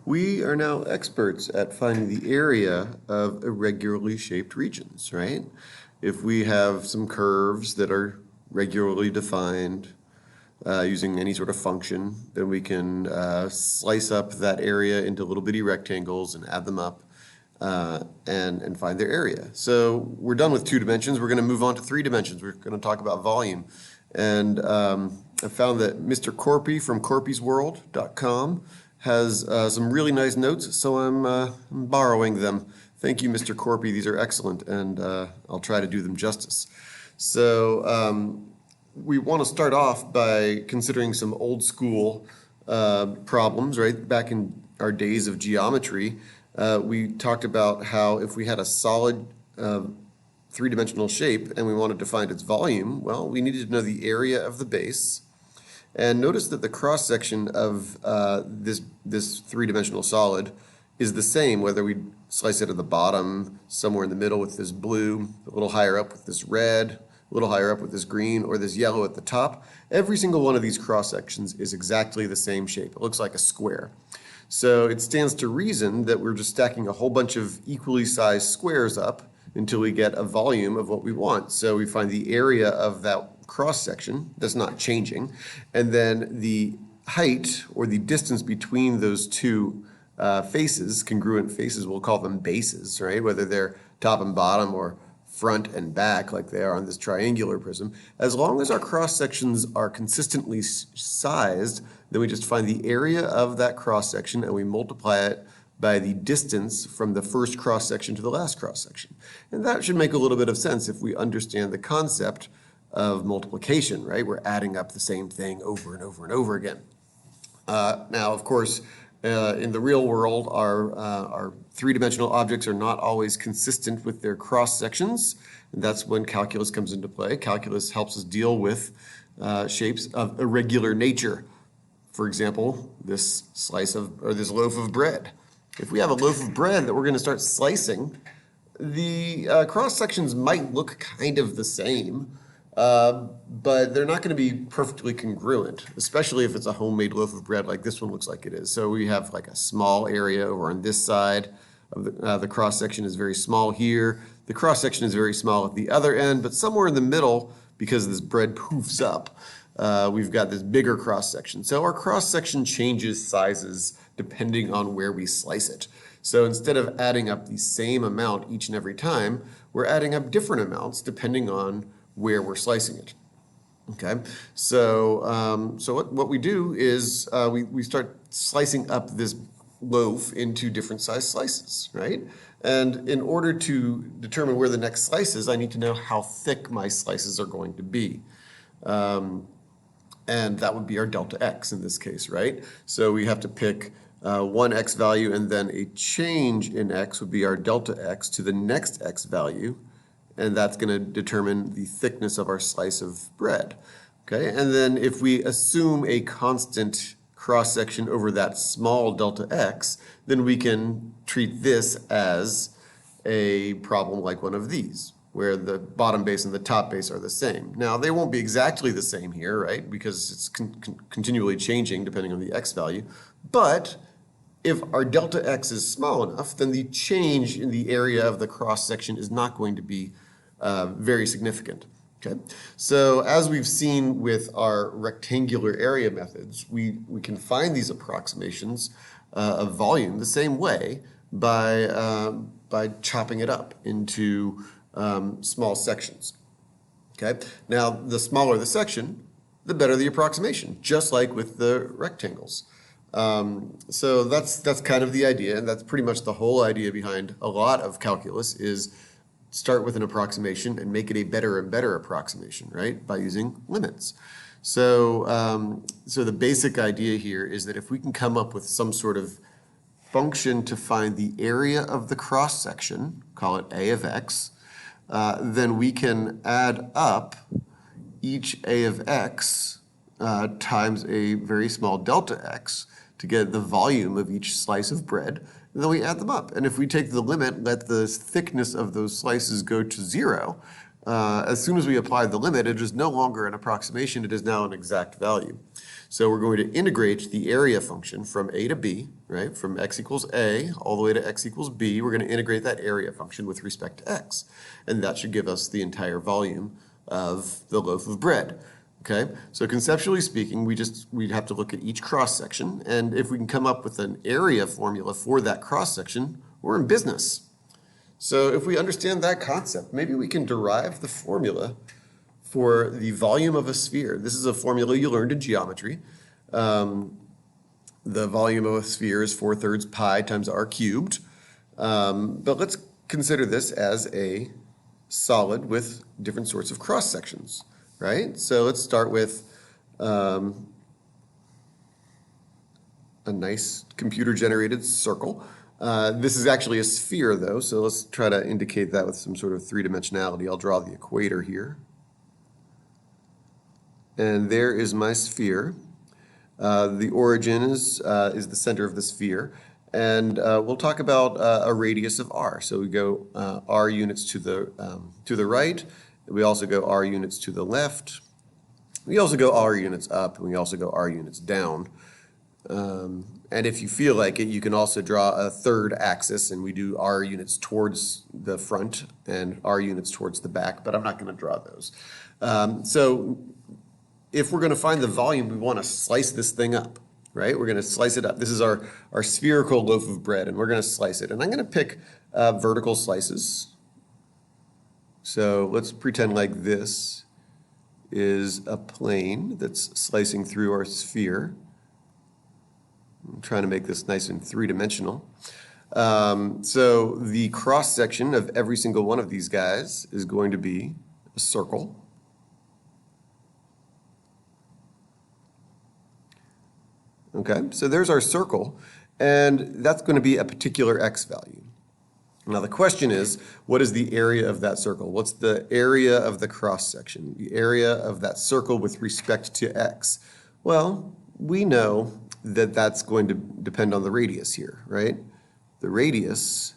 We are now experts at finding the area of irregularly shaped regions, right? If we have some curves that are regularly defined using any sort of function, then we can slice up that area into little bitty rectangles and add them up and find their area. So we're done with 2 dimensions. We're going to move on to 3 dimensions. We're going to talk about volume. And I found that Mr. Corpy from corpysworld.com has some really nice notes, so I'm borrowing them. Thank you, Mr. Corpy. These are excellent, and I'll try to do them justice. So we want to start off by considering some old school problems, right? Back in our days of geometry, we talked about how if we had a solid 3-dimensional shape and we wanted to find its volume, well, we needed to know the area of the base. And notice that the cross-section of this 3-dimensional solid is the same, whether we slice it at the bottom, somewhere in the middle with this blue, a little higher up with this red, a little higher up with this green, or this yellow at the top. Every single one of these cross-sections is exactly the same shape. It looks like a square. So it stands to reason that we're just stacking a whole bunch of equally sized squares up until we get a volume of what we want. So we find the area of that cross-section that's not changing, and then the height or the distance between those two faces, congruent faces, we'll call them bases, right? Whether they're top and bottom or front and back like they are on this triangular prism. As long as our cross-sections are consistently sized, then we just find the area of that cross-section and we multiply it by the distance from the first cross-section to the last cross-section. And that should make a little bit of sense if we understand the concept of multiplication, right? We're adding up the same thing over and over and over again. Now, of course, in the real world, our 3-dimensional objects are not always consistent with their cross-sections, and that's when calculus comes into play. Calculus helps us deal with shapes of irregular nature. For example, this this loaf of bread. If we have a loaf of bread that we're going to start slicing, the cross-sections might look kind of the same, but they're not going to be perfectly congruent, especially if it's a homemade loaf of bread like this one looks like it is. So we have like a small area over on this side of the cross-section is very small here. The cross-section is very small at the other end, but somewhere in the middle, because this bread poofs up, we've got this bigger cross-section. So our cross-section changes sizes depending on where we slice it. So instead of adding up the same amount each and every time, we're adding up different amounts depending on where we're slicing it. Okay, so what we do is we start slicing up this loaf into different size slices, right? And in order to determine where the next slice is, I need to know how thick my slices are going to be. And that would be our delta x in this case, right? So we have to pick one x value, and then a change in x would be our delta x to the next x value, and that's going to determine the thickness of our slice of bread. Okay, and then if we assume a constant cross-section over that small delta x, then we can treat this as a problem like one of these, where the bottom base and the top base are the same. Now, they won't be exactly the same here, right, because it's continually changing depending on the x value, but if our delta x is small enough, then the change in the area of the cross-section is not going to be very significant. Okay, so as we've seen with our rectangular area methods, we can find these approximations of volume the same way by chopping it up into small sections. Okay, now the smaller the section, the better the approximation, just like with the rectangles. So that's kind of the idea, and that's pretty much the whole idea behind a lot of calculus is start with an approximation and make it a better and better approximation, right, by using limits. So, so the basic idea here is that if we can come up with some sort of function to find the area of the cross-section, call it a of x, then we can add up each a of x times a very small delta x to get the volume of each slice of bread, and then we add them up. And if we take the limit, let the thickness of those slices go to 0, as soon as we apply the limit, it is no longer an approximation, it is now an exact value. So we're going to integrate the area function from a to b, right? From x equals a all the way to x equals b. We're going to integrate that area function with respect to x. And that should give us the entire volume of the loaf of bread. Okay, so conceptually speaking, we'd have to look at each cross section, and if we can come up with an area formula for that cross section, we're in business. So if we understand that concept, maybe we can derive the formula for the volume of a sphere. This is a formula you learned in geometry. The volume of a sphere is 4/3 pi times r cubed. But let's consider this as a solid with different sorts of cross sections. Right? So let's start with a nice computer-generated circle. This is actually a sphere, though, so let's try to indicate that with some sort of three-dimensionality. I'll draw the equator here. And there is my sphere. The origin is the center of the sphere. And we'll talk about a radius of r. So we go r units to the right. We also go r units to the left. We also go r units up, and we also go r units down. And if you feel like it, you can also draw a third axis, and we do r units towards the front and r units towards the back, but I'm not going to draw those. So if we're going to find the volume, we want to slice this thing up, right? We're going to slice it up. This is our spherical loaf of bread, and we're going to slice it. And I'm going to pick vertical slices. So let's pretend like this is a plane that's slicing through our sphere. I'm trying to make this nice and three-dimensional. So the cross-section of every single one of these guys is going to be a circle. Okay, so there's our circle, and that's going to be a particular x value. Now the question is, what is the area of that circle? What's the area of the cross-section? The area of that circle with respect to x? Well, we know that that's going to depend on the radius here, right? The radius,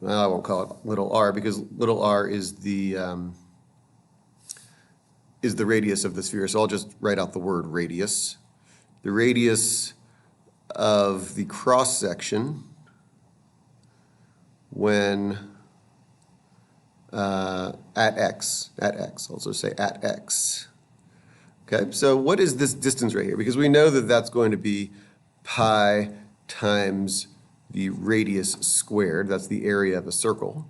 well, I won't call it little r because little r is the radius of the sphere. So I'll just write out the word radius. The radius of the cross section when at x, also say at x. Okay, so what is this distance right here? Because we know that that's going to be pi times the radius squared. That's the area of a circle.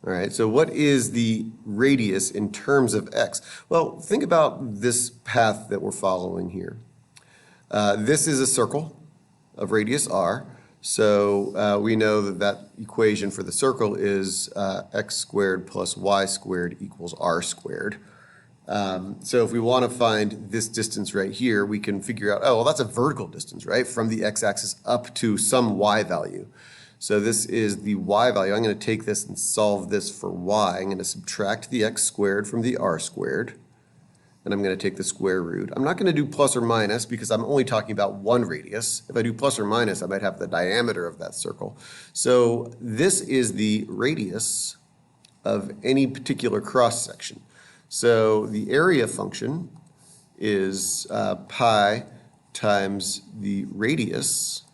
All right, so what is the radius in terms of x? Well, think about this path that we're following here. This is a circle of radius r, so we know that that equation for the circle is x squared plus y squared equals r squared. So if we want to find this distance right here, we can figure out, oh, well, that's a vertical distance, right, from the x-axis up to some y value. So this is the y value. I'm going to take this and solve this for y. I'm going to subtract the x squared from the r squared, and I'm going to take the square root. I'm not going to do plus or minus because I'm only talking about one radius. If I do plus or minus, I might have the diameter of that circle. So this is the radius of any particular cross section. So the area function is pi times the radius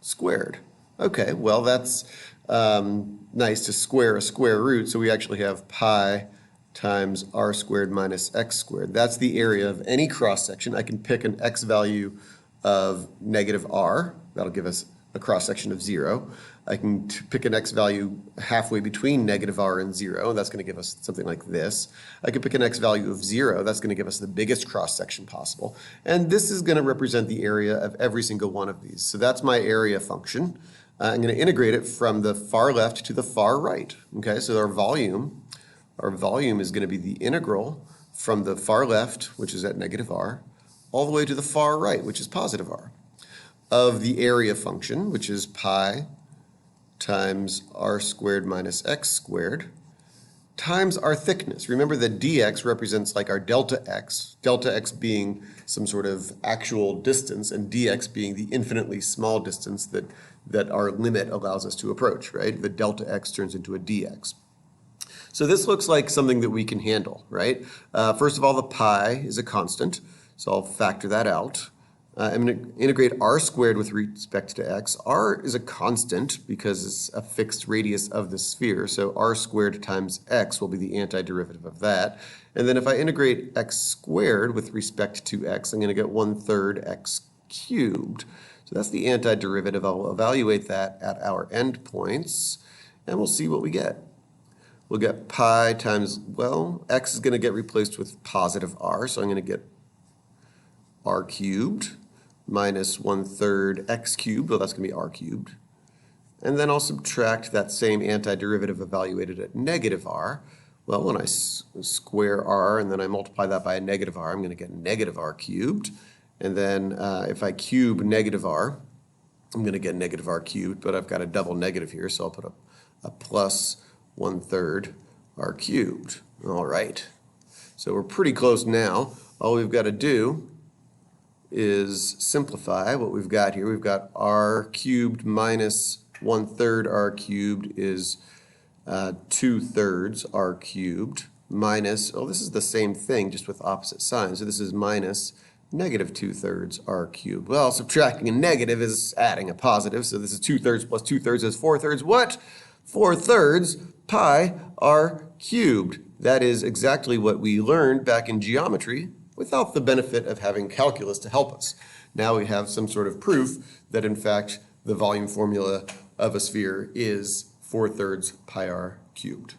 squared. Okay, well that's nice to square a square root, so we actually have pi times r squared minus x squared. That's the area of any cross section. I can pick an x value of negative r. That'll give us a cross section of 0. I can pick an x value halfway between negative r and 0. That's going to give us something like this. I could pick an x value of 0. That's going to give us the biggest cross section possible. And this is going to represent the area of every single one of these. So that's my area function. I'm going to integrate it from the far left to the far right. Okay, so our volume is going to be the integral from the far left, which is at negative r, all the way to the far right, which is positive r, of the area function, which is pi times r squared minus x squared, times our thickness. Remember that dx represents like our delta x being some sort of actual distance, and dx being the infinitely small distance that our limit allows us to approach, right? The delta x turns into a dx. So this looks like something that we can handle, right? First of all, the pi is a constant, so I'll factor that out. I'm going to integrate r squared with respect to x. R is a constant because it's a fixed radius of the sphere, so r squared times x will be the antiderivative of that. And then if I integrate x squared with respect to x, I'm going to get 1/3 x cubed. So that's the antiderivative. I'll evaluate that at our endpoints, and we'll see what we get. We'll get pi times, well, x is going to get replaced with positive r, so I'm going to get r cubed minus 1/3 x cubed, well, that's going to be r cubed. And then I'll subtract that same antiderivative evaluated at negative r. Well, when I square r and then I multiply that by a negative r, I'm going to get negative r cubed. And then if I cube negative r, I'm going to get negative r cubed, but I've got a double negative here, so I'll put a plus 1/3 r cubed. All right. So we're pretty close now. All we've got to do is simplify what we've got here. We've got r cubed minus 1/3 r cubed is 2/3 r cubed minus, oh, this is the same thing just with opposite signs. So this is minus negative 2/3 r cubed. Well, subtracting a negative is adding a positive. So this is 2/3 plus 2/3 is 4/3. What? 4/3 pi r cubed. That is exactly what we learned back in geometry without the benefit of having calculus to help us. Now we have some sort of proof that in fact the volume formula of a sphere is 4/3 pi r cubed.